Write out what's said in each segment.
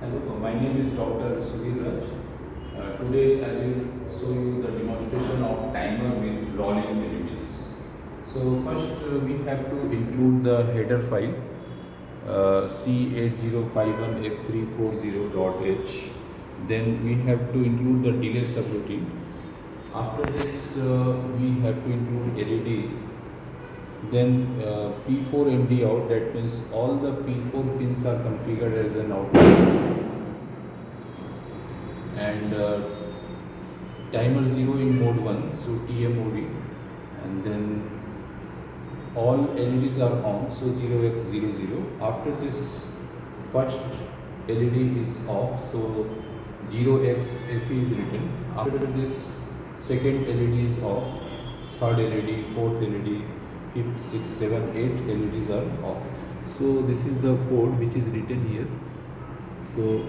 Hello, my name is Dr. Sudhir Raj. Today I will show you the demonstration of timer with rolling LEDs. So first we have to include the header file C8051F340.h. Then we have to include the delay subroutine. After this we have to include LED. Then P4 MD out, that means all the P4 pins are configured as an output, and timer 0 in mode 1, so TMOD, and then all LEDs are on, so 0x00. After this first LED is off, so 0xFE is written. After this second LED is off, third LED, fourth LED, fifth, sixth, seventh, eighth LEDs are off. So this is the code which is written here. So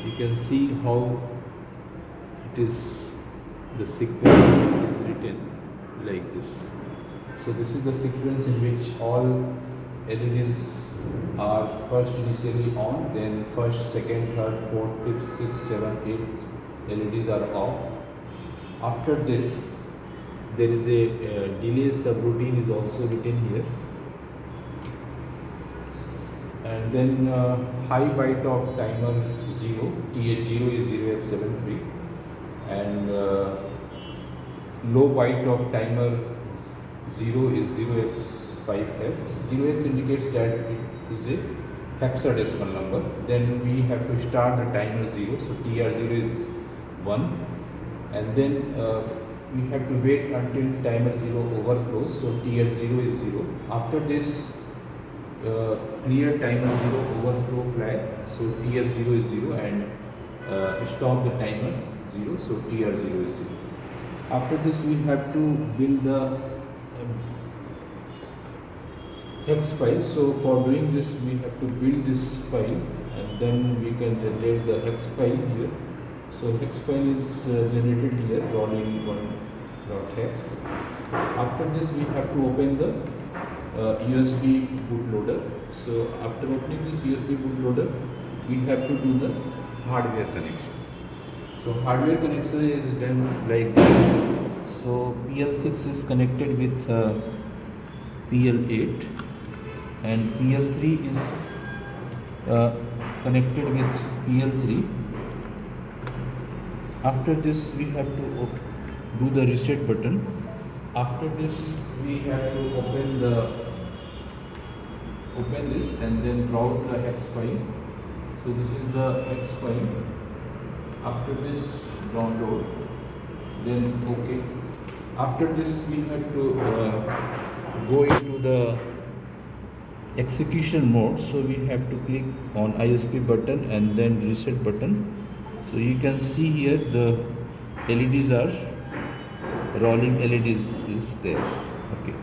you can see how it is, the sequence is written like this. So this is the sequence in which all LEDs are first initially on, then first, second, third, fourth, fifth, sixth, seventh, eighth LEDs are off. After this there is a delay subroutine is also written here, and then high byte of timer 0, TH0 is 0x73, and low byte of timer 0 is 0x5f. 0x indicates that it is a hexadecimal number. Then we have to start the timer 0, so TR0 is 1, and then we have to wait until timer 0 overflows, so TR0 is 0. After this clear timer 0 overflow flag, so TR0 is 0, and stop the timer 0, so TR0 is 0. After this we have to build the hex file. So for doing this we have to build this file, and then we can generate the hex file here. So hex file is generated here, rolling1.hex. After this we have to open the USB bootloader. So after opening this USB bootloader, we have to do the hardware connection. So hardware connection is done like this. So PL6 is connected with PL8, and PL3 is connected with PL3. After this we have to do the reset button. After this we have to open this and then browse the hex file. So this is the hex file. After this download, then OK. After this we have to go into the execution mode, so we have to click on ISP button and then reset button. So you can see here the LEDs are rolling, LEDs is there. Okay.